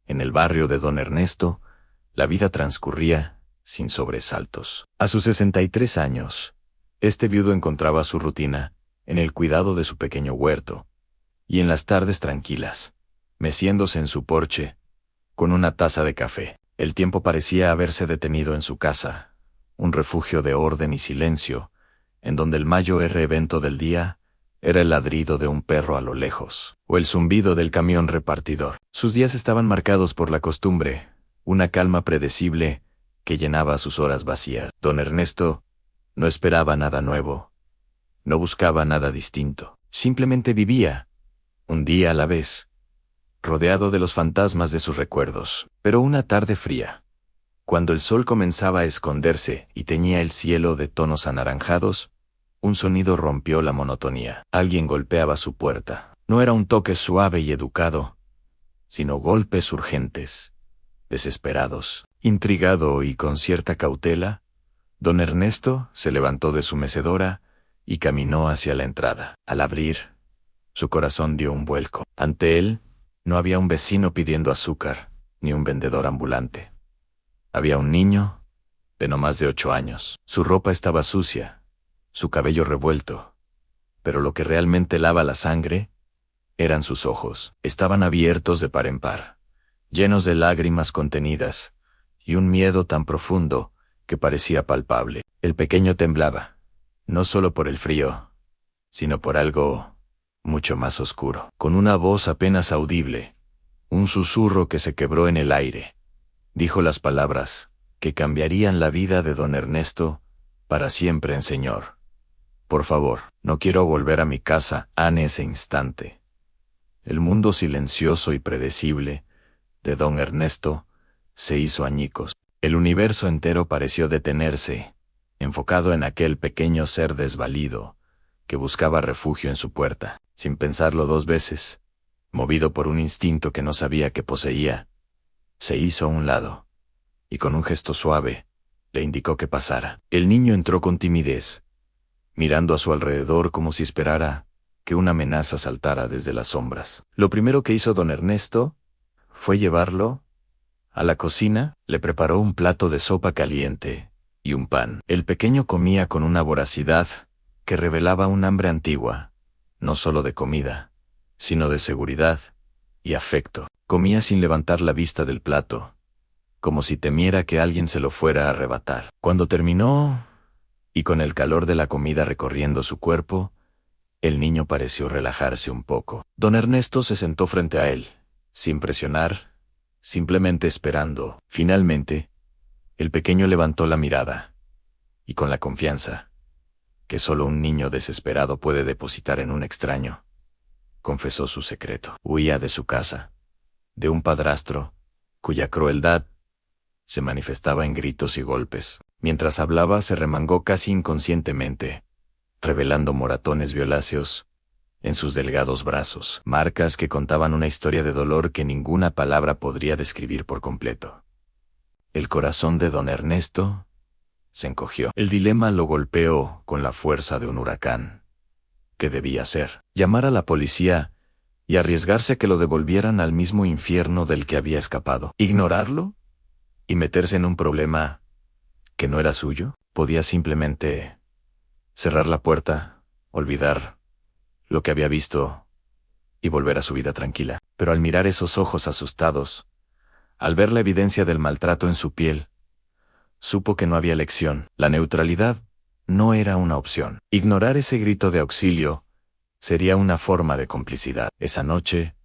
En el barrio de don Ernesto, la vida transcurría sin sobresaltos. A sus 63 años, este viudo encontraba su rutina en el cuidado de su pequeño huerto y en las tardes tranquilas, meciéndose en su porche con una taza de café. El tiempo parecía haberse detenido en su casa, un refugio de orden y silencio, en donde el mayor evento del día era el ladrido de un perro a lo lejos, o el zumbido del camión repartidor. Sus días estaban marcados por la costumbre, una calma predecible que llenaba sus horas vacías. Don Ernesto no esperaba nada nuevo, no buscaba nada distinto, simplemente vivía, un día a la vez, rodeado de los fantasmas de sus recuerdos. Pero una tarde fría, cuando el sol comenzaba a esconderse y teñía el cielo de tonos anaranjados, un sonido rompió la monotonía. Alguien golpeaba su puerta. No era un toque suave y educado, sino golpes urgentes, desesperados. Intrigado y con cierta cautela, don Ernesto se levantó de su mecedora y caminó hacia la entrada. Al abrir, su corazón dio un vuelco. Ante él, no había un vecino pidiendo azúcar, ni un vendedor ambulante. Había un niño de no más de 8 años. Su ropa estaba sucia, su cabello revuelto, pero lo que realmente lava la sangre eran sus ojos. Estaban abiertos de par en par, llenos de lágrimas contenidas y un miedo tan profundo que parecía palpable. El pequeño temblaba, no solo por el frío, sino por algo mucho más oscuro. Con una voz apenas audible, un susurro que se quebró en el aire, dijo las palabras que cambiarían la vida de don Ernesto para siempre en señor. Por favor, no quiero volver a mi casa. En ese instante, el mundo silencioso y predecible de don Ernesto se hizo añicos. El universo entero pareció detenerse, enfocado en aquel pequeño ser desvalido que buscaba refugio en su puerta. Sin pensarlo 2 veces, movido por un instinto que no sabía que poseía, se hizo a un lado, y con un gesto suave, le indicó que pasara. El niño entró con timidez, mirando a su alrededor como si esperara que una amenaza saltara desde las sombras. Lo primero que hizo don Ernesto fue llevarlo a la cocina. Le preparó un plato de sopa caliente y un pan. El pequeño comía con una voracidad que revelaba un hambre antigua, no solo de comida, sino de seguridad y afecto. Comía sin levantar la vista del plato, como si temiera que alguien se lo fuera a arrebatar. Cuando terminó, y con el calor de la comida recorriendo su cuerpo, el niño pareció relajarse un poco. Don Ernesto se sentó frente a él, sin presionar, simplemente esperando. Finalmente, el pequeño levantó la mirada, y con la confianza que solo un niño desesperado puede depositar en un extraño, confesó su secreto. Huía de su casa, de un padrastro, cuya crueldad se manifestaba en gritos y golpes. Mientras hablaba se remangó casi inconscientemente, revelando moratones violáceos en sus delgados brazos, marcas que contaban una historia de dolor que ninguna palabra podría describir por completo. El corazón de don Ernesto se encogió. El dilema lo golpeó con la fuerza de un huracán. ¿Qué debía hacer? ¿Llamar a la policía y arriesgarse a que lo devolvieran al mismo infierno del que había escapado? ¿Ignorarlo y meterse en un problema que no era suyo? Podía simplemente cerrar la puerta, olvidar lo que había visto y volver a su vida tranquila. Pero al mirar esos ojos asustados, al ver la evidencia del maltrato en su piel, supo que no había elección. La neutralidad no era una opción. Ignorar ese grito de auxilio sería una forma de complicidad. Esa noche,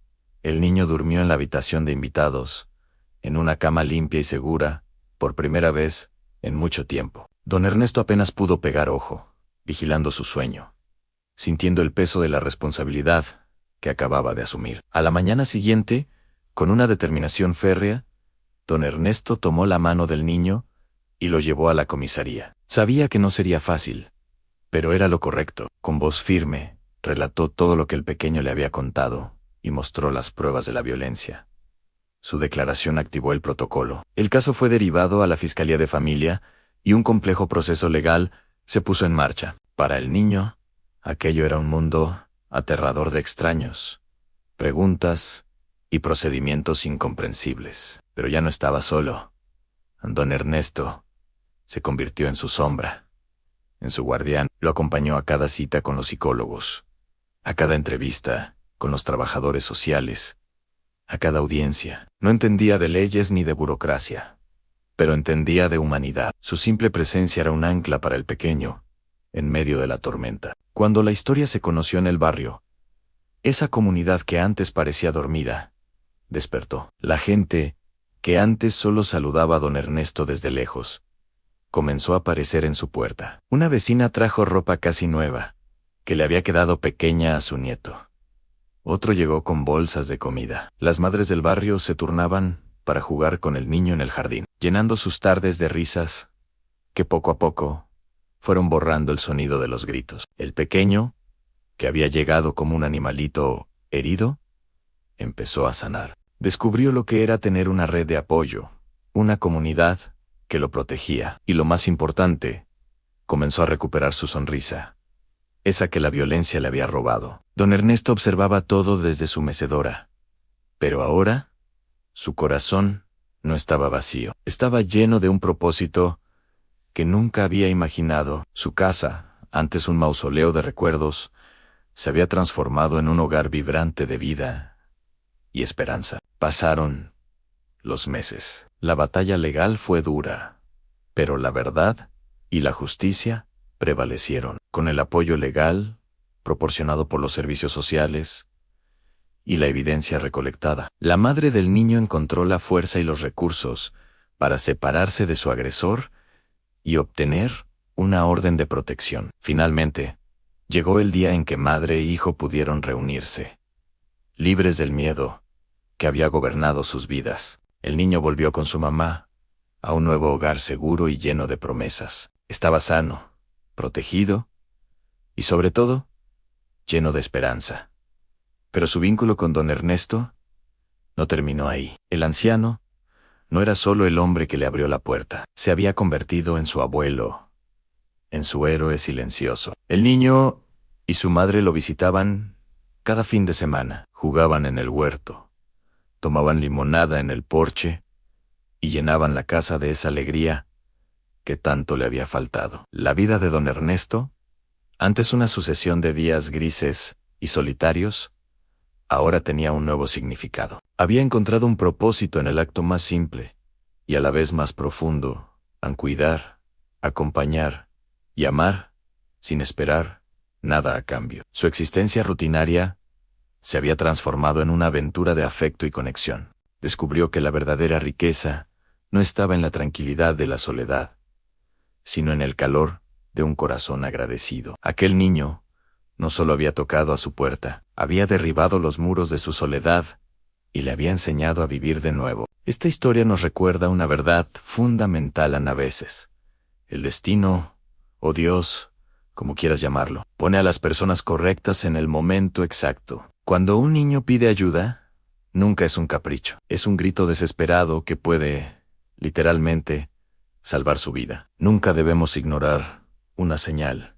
el niño durmió en la habitación de invitados, en una cama limpia y segura, por primera vez en mucho tiempo. Don Ernesto apenas pudo pegar ojo, vigilando su sueño, sintiendo el peso de la responsabilidad que acababa de asumir. A la mañana siguiente, con una determinación férrea, don Ernesto tomó la mano del niño y lo llevó a la comisaría. Sabía que no sería fácil, pero era lo correcto. Con voz firme, relató todo lo que el pequeño le había contado y mostró las pruebas de la violencia. Su declaración activó el protocolo. El caso fue derivado a la Fiscalía de Familia y un complejo proceso legal se puso en marcha. Para el niño, aquello era un mundo aterrador de extraños, preguntas y procedimientos incomprensibles. Pero ya no estaba solo. Don Ernesto se convirtió en su sombra, en su guardián. Lo acompañó a cada cita con los psicólogos, a cada entrevista con los trabajadores sociales, a cada audiencia. No entendía de leyes ni de burocracia, pero entendía de humanidad. Su simple presencia era un ancla para el pequeño, en medio de la tormenta. Cuando la historia se conoció en el barrio, esa comunidad que antes parecía dormida, despertó. La gente, que antes solo saludaba a don Ernesto desde lejos, comenzó a aparecer en su puerta. Una vecina trajo ropa casi nueva, que le había quedado pequeña a su nieto. Otro llegó con bolsas de comida. Las madres del barrio se turnaban para jugar con el niño en el jardín, llenando sus tardes de risas, que poco a poco fueron borrando el sonido de los gritos. El pequeño, que había llegado como un animalito herido, empezó a sanar. Descubrió lo que era tener una red de apoyo, una comunidad que lo protegía. Y lo más importante, comenzó a recuperar su sonrisa, esa que la violencia le había robado. Don Ernesto observaba todo desde su mecedora. Pero ahora, su corazón no estaba vacío. Estaba lleno de un propósito que nunca había imaginado. Su casa, antes un mausoleo de recuerdos, se había transformado en un hogar vibrante de vida y esperanza. Pasaron los meses. La batalla legal fue dura, pero la verdad y la justicia prevalecieron. Con el apoyo legal proporcionado por los servicios sociales y la evidencia recolectada, la madre del niño encontró la fuerza y los recursos para separarse de su agresor y obtener una orden de protección. Finalmente, llegó el día en que madre e hijo pudieron reunirse, libres del miedo que había gobernado sus vidas. El niño volvió con su mamá a un nuevo hogar seguro y lleno de promesas. Estaba sano, protegido y, sobre todo, lleno de esperanza. Pero su vínculo con don Ernesto no terminó ahí. El anciano no era solo el hombre que le abrió la puerta. Se había convertido en su abuelo, en su héroe silencioso. El niño y su madre lo visitaban cada fin de semana. Jugaban en el huerto, tomaban limonada en el porche y llenaban la casa de esa alegría que tanto le había faltado. La vida de don Ernesto, antes una sucesión de días grises y solitarios, ahora tenía un nuevo significado. Había encontrado un propósito en el acto más simple y a la vez más profundo, en cuidar, acompañar y amar sin esperar nada a cambio. Su existencia rutinaria se había transformado en una aventura de afecto y conexión. Descubrió que la verdadera riqueza no estaba en la tranquilidad de la soledad, sino en el calor de un corazón agradecido. Aquel niño no solo había tocado a su puerta, había derribado los muros de su soledad y le había enseñado a vivir de nuevo. Esta historia nos recuerda una verdad fundamental a veces. El destino, o Dios, como quieras llamarlo, pone a las personas correctas en el momento exacto. Cuando un niño pide ayuda, nunca es un capricho, es un grito desesperado que puede, literalmente, salvar su vida. Nunca debemos ignorar una señal,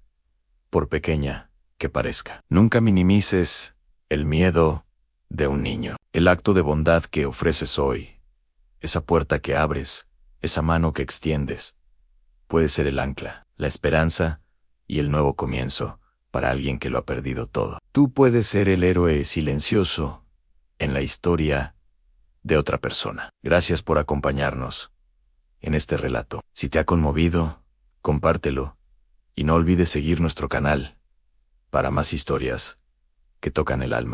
por pequeña que parezca. Nunca minimices el miedo de un niño. El acto de bondad que ofreces hoy, esa puerta que abres, esa mano que extiendes, puede ser el ancla, la esperanza y el nuevo comienzo para alguien que lo ha perdido todo. Tú puedes ser el héroe silencioso en la historia de otra persona. Gracias por acompañarnos en este relato. Si te ha conmovido, compártelo y no olvides seguir nuestro canal para más historias que tocan el alma.